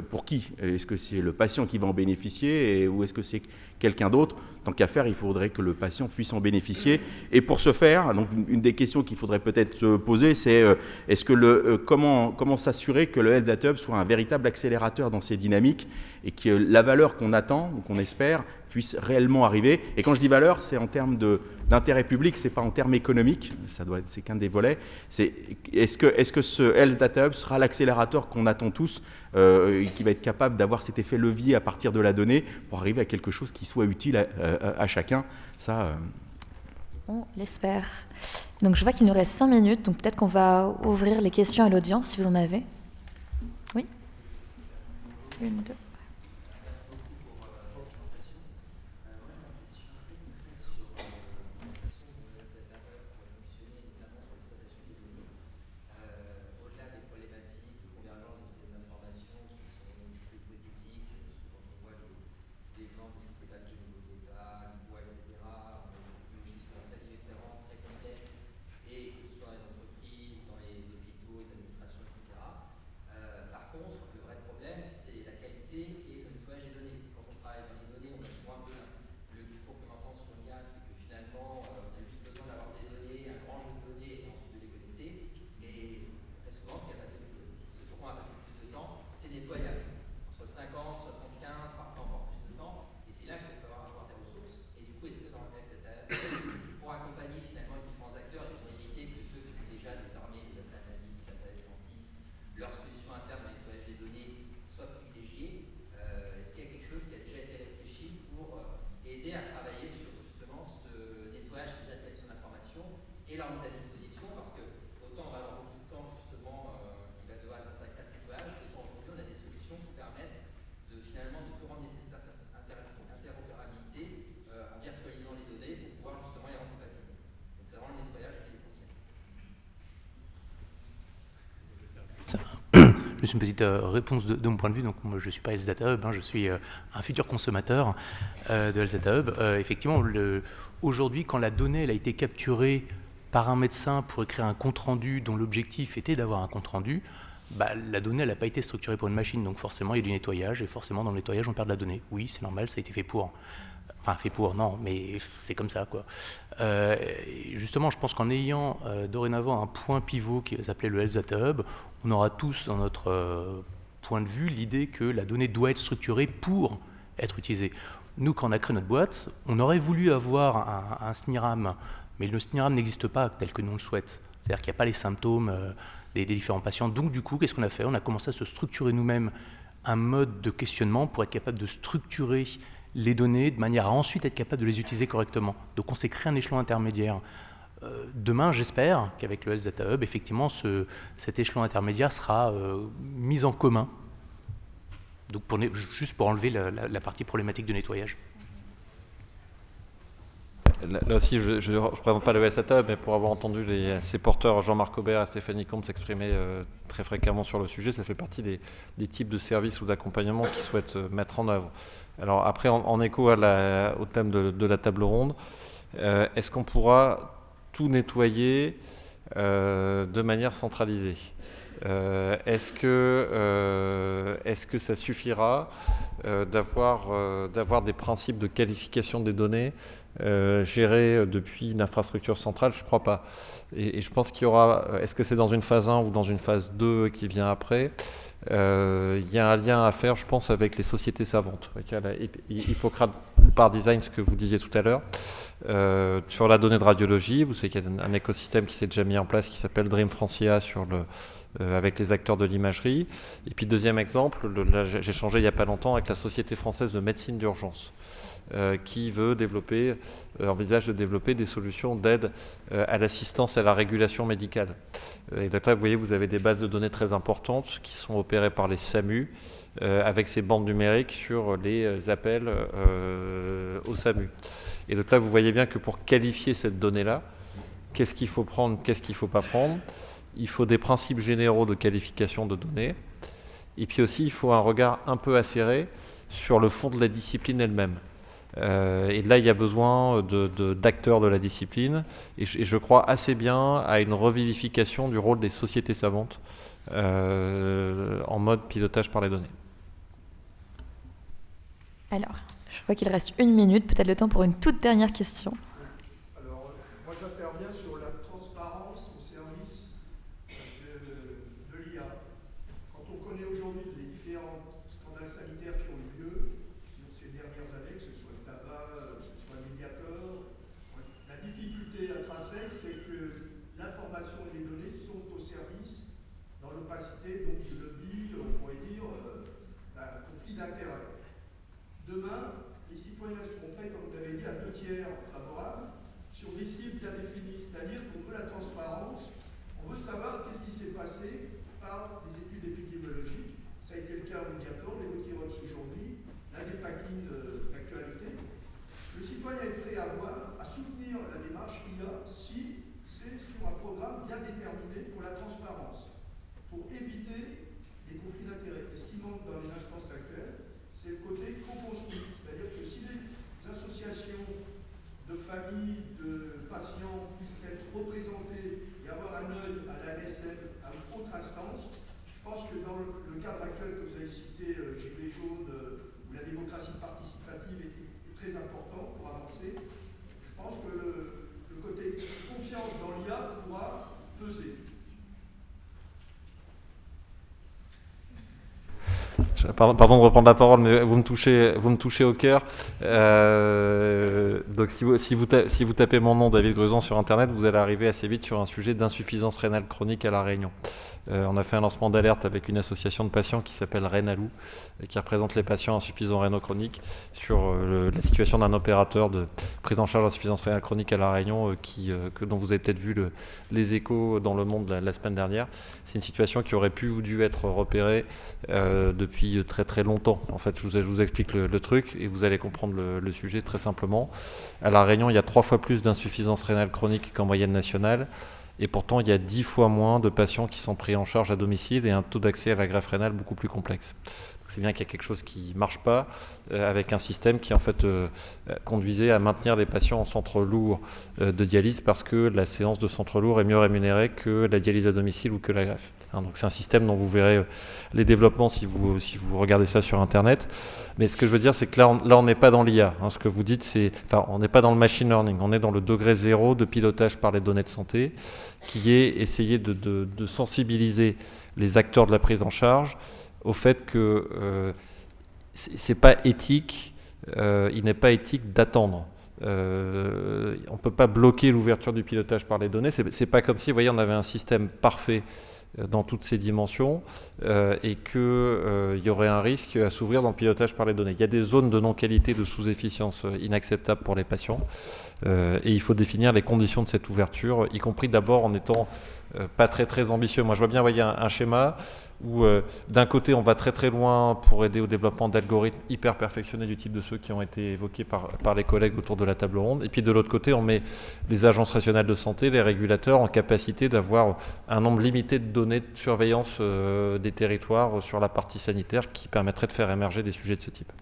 pour qui? Est-ce que c'est le patient qui va en bénéficier ou est-ce que c'est quelqu'un d'autre? Tant qu'à faire, il faudrait que le patient puisse en bénéficier. Et pour ce faire, donc une des questions qu'il faudrait peut-être se poser, c'est est-ce que comment s'assurer que le Health Data Hub soit un véritable accélérateur dans ces dynamiques et que la valeur qu'on attend ou qu'on espère puisse réellement arriver. Et quand je dis valeur, c'est en termes d'intérêt public, c'est pas en termes économiques, c'est qu'un des volets. Est-ce que ce Health Data Hub sera l'accélérateur qu'on attend tous, qui va être capable d'avoir cet effet levier à partir de la donnée pour arriver à quelque chose qui soit utile à chacun. Ça, On l'espère. Donc je vois qu'il nous reste 5 minutes, donc peut-être qu'on va ouvrir les questions à l'audience si vous en avez. Oui. 1, 2. Juste une petite réponse de mon point de vue. Donc, moi, je ne suis pas Health Data Hub, je suis un futur consommateur de Health Data Hub. Effectivement, aujourd'hui, quand la donnée elle a été capturée par un médecin pour écrire un compte-rendu dont l'objectif était d'avoir un compte-rendu, la donnée elle n'a pas été structurée pour une machine, donc forcément il y a du nettoyage, et forcément dans le nettoyage on perd de la donnée. Oui, c'est normal, ça a été fait pour. Enfin, fait pour, non, mais c'est comme ça, quoi. Justement, je pense qu'en ayant dorénavant un point pivot qui s'appelait le Health Data Hub, on aura tous dans notre point de vue l'idée que la donnée doit être structurée pour être utilisée. Nous, quand on a créé notre boîte, on aurait voulu avoir un SNIRAM, mais le SNIRAM n'existe pas tel que nous le souhaitons. C'est-à-dire qu'il n'y a pas les symptômes des différents patients. Donc, du coup, qu'est-ce qu'on a fait? On a commencé à se structurer nous-mêmes un mode de questionnement pour être capable de structurer les données de manière à ensuite être capable de les utiliser correctement. Donc on s'est créé un échelon intermédiaire. Demain, j'espère qu'avec le Health Data Hub, effectivement, cet échelon intermédiaire sera mis en commun. Donc juste pour enlever la partie problématique de nettoyage. Là aussi, je ne présente pas le Health Data Hub, mais pour avoir entendu ces porteurs, Jean-Marc Aubert et Stéphanie Combe, s'exprimer très fréquemment sur le sujet, ça fait partie des types de services ou d'accompagnement qu'ils souhaitent mettre en œuvre. Alors après, en écho au thème de la table ronde, est-ce qu'on pourra tout nettoyer de manière centralisée? Est-ce que ça suffira d'avoir des principes de qualification des données gérés depuis une infrastructure centrale? Je ne crois pas. Et je pense qu'il y aura, est-ce que c'est dans une phase 1 ou dans une phase 2 qui vient après? Il y a un lien à faire, je pense, avec les sociétés savantes. Hippocrate par design, ce que vous disiez tout à l'heure. Sur la donnée de radiologie, vous savez qu'il y a un écosystème qui s'est déjà mis en place qui s'appelle Dream Francia avec les acteurs de l'imagerie. Et puis deuxième exemple, j'ai échangé il n'y a pas longtemps avec la Société française de médecine d'urgence qui envisage de développer des solutions d'aide à l'assistance et à la régulation médicale. Et là, vous voyez, vous avez des bases de données très importantes qui sont opérées par les SAMU avec ces bandes numériques sur les appels au SAMU. Et donc là, vous voyez bien que pour qualifier cette donnée-là, qu'est-ce qu'il faut prendre, qu'est-ce qu'il ne faut pas prendre? Il faut des principes généraux de qualification de données. Et puis aussi, il faut un regard un peu acéré sur le fond de la discipline elle-même. Et là, il y a besoin d'acteurs de la discipline. Et je crois assez bien à une revivification du rôle des sociétés savantes en mode pilotage par les données. Alors, je vois qu'il reste 1 minute, peut-être le temps pour une toute dernière question. Alors, moi j'interviens sur la transparence au service de l'IA. Quand on connaît aujourd'hui les différents scandales sanitaires qui ont eu lieu sur ces dernières années, que ce soit le tabac, que ce soit le Mediator, la difficulté intrinsèque, c'est que l'information et les données sont au service, dans l'opacité, donc de lobby, on pourrait dire, d'un conflit d'intérêts. Demain, les citoyens seront prêts, comme vous l'avez dit, à 2 tiers favorables sur des cibles bien définies. C'est-à-dire qu'on veut la transparence, on veut savoir qu'est-ce qui s'est passé par des études épidémiologiques. Ça a été le cas au Mediator, les Votirox aujourd'hui, l'un des packings d'actualité. Le citoyen est prêt à soutenir la démarche IA si c'est sur un programme bien déterminé pour la transparence, pour éviter les conflits d'intérêts. Et ce qui manque dans les instances actuelles, c'est le côté co-construit. C'est-à-dire que si les associations de familles, de patients puissent être représentées et avoir un œil à la NSM, à une autre instance, je pense que dans le cadre actuel que vous avez cité, Gilets jaunes, où la démocratie participative est très important pour avancer, je pense que le côté confiance dans l'IA pourra peser. Pardon de reprendre la parole, mais vous me touchez au cœur. Donc si vous tapez mon nom, David Gruson, sur Internet, vous allez arriver assez vite sur un sujet d'insuffisance rénale chronique à La Réunion. On a fait un lancement d'alerte avec une association de patients qui s'appelle Rénalou, qui représente les patients insuffisants rénaux chroniques, sur la situation d'un opérateur de prise en charge d'insuffisance rénale chronique à La Réunion, dont vous avez peut-être vu les échos dans Le Monde la semaine dernière. C'est une situation qui aurait pu ou dû être repérée depuis très très longtemps. En fait, je vous explique le truc et vous allez comprendre le sujet très simplement. À La Réunion, il y a 3 fois plus d'insuffisance rénale chronique qu'en moyenne nationale. Et pourtant, il y a 10 fois moins de patients qui sont pris en charge à domicile et un taux d'accès à la greffe rénale beaucoup plus complexe. C'est bien qu'il y a quelque chose qui ne marche pas avec un système qui en fait conduisait à maintenir des patients en centre lourd de dialyse parce que la séance de centre lourd est mieux rémunérée que la dialyse à domicile ou que la greffe. Donc c'est un système dont vous verrez les développements si vous regardez ça sur Internet. Mais ce que je veux dire, c'est que là on n'est pas dans l'IA. Ce que vous dites, on n'est pas dans le machine learning. On est dans le degré zéro de pilotage par les données de santé, qui est essayer de sensibiliser les acteurs de la prise en charge au fait que c'est pas éthique, il n'est pas éthique d'attendre. On ne peut pas bloquer l'ouverture du pilotage par les données. C'est pas comme si, vous voyez, on avait un système parfait dans toutes ces dimensions et qu'il y aurait un risque à s'ouvrir dans le pilotage par les données. Il y a des zones de non-qualité, de sous-efficience inacceptables pour les patients et il faut définir les conditions de cette ouverture, y compris d'abord en étant pas très très ambitieux. Moi je vois bien, vous voyez, un schéma où d'un côté on va très très loin pour aider au développement d'algorithmes hyper perfectionnés du type de ceux qui ont été évoqués par les collègues autour de la table ronde, et puis de l'autre côté on met les agences régionales de santé, les régulateurs en capacité d'avoir un nombre limité de données de surveillance des territoires sur la partie sanitaire qui permettrait de faire émerger des sujets de ce type.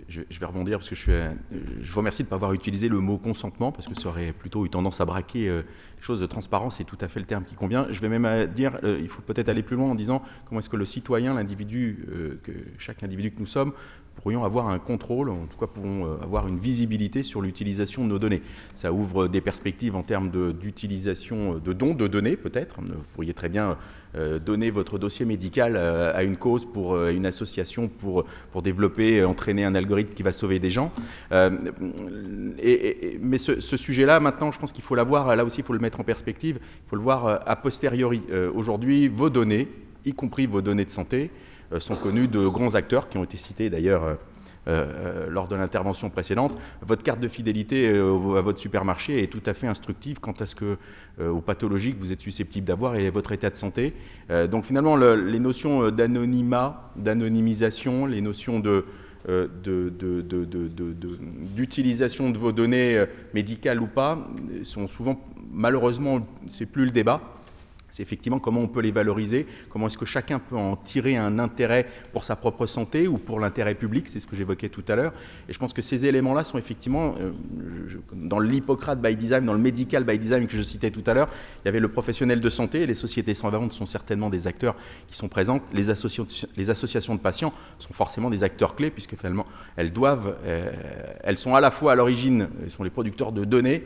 Je vais rebondir parce que je vous remercie de ne pas avoir utilisé le mot consentement parce que ça aurait plutôt eu tendance à braquer les choses de transparence, c'est tout à fait le terme qui convient. Je vais même dire, il faut peut-être aller plus loin en disant comment est-ce que le citoyen, l'individu, chaque individu que nous sommes, pourrions avoir un contrôle, en tout cas pouvons avoir une visibilité sur l'utilisation de nos données. Ça ouvre des perspectives en termes d'utilisation de dons de données peut-être. Vous pourriez très bien donner votre dossier médical à une cause, pour une association, pour développer, entraîner un algorithme qui va sauver des gens. Mais ce sujet-là, maintenant, je pense qu'il faut l'avoir, là aussi il faut le mettre en perspective, il faut le voir a posteriori. Aujourd'hui, vos données, y compris vos données de santé, sont connues de grands acteurs qui ont été cités d'ailleurs lors de l'intervention précédente. Votre carte de fidélité à votre supermarché est tout à fait instructive quant à aux pathologies que vous êtes susceptible d'avoir et votre état de santé. Donc finalement, les notions d'anonymat, d'anonymisation, les notions d'utilisation de vos données médicales ou pas sont souvent, malheureusement, c'est plus le débat. C'est effectivement comment on peut les valoriser, comment est-ce que chacun peut en tirer un intérêt pour sa propre santé ou pour l'intérêt public, c'est ce que j'évoquais tout à l'heure. Et je pense que ces éléments-là sont effectivement, dans l'Hippocrate by Design, dans le Medical by Design que je citais tout à l'heure, il y avait le professionnel de santé, les sociétés savantes sont certainement des acteurs qui sont présents, les associations de patients sont forcément des acteurs clés, puisque finalement elles sont à la fois à l'origine, elles sont les producteurs de données,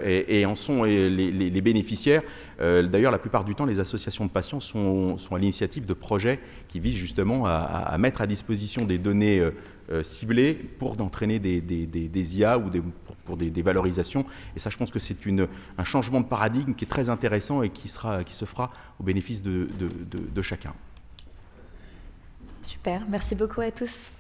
et en sont les bénéficiaires. D'ailleurs, la plupart du temps, les associations de patients sont à l'initiative de projets qui visent justement à mettre à disposition des données ciblées pour d'entraîner des IA ou pour des valorisations. Et ça, je pense que c'est un changement de paradigme qui est très intéressant et qui se fera au bénéfice de chacun. Super, merci beaucoup à tous.